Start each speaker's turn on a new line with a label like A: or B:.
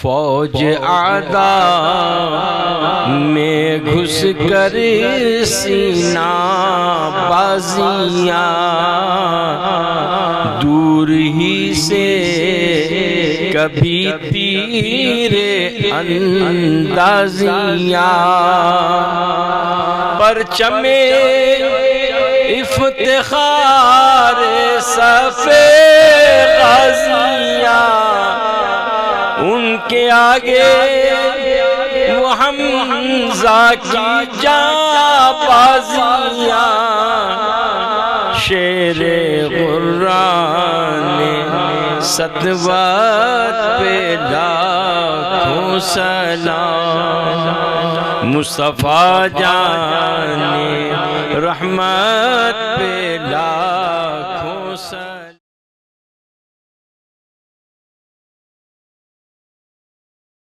A: फौज आदा में घुस कर सीना बाजियां, दूर ही से कभी तीरे अंदाजियां, परचमे इफ्तिखार सफे गाजियां, उनके आगे वो हमज़ा की जाबाजियां, शेरे गुर्राने सतवत पे लाखों सलाम, मुस्तफ़ा जाने रहमत पे लाखों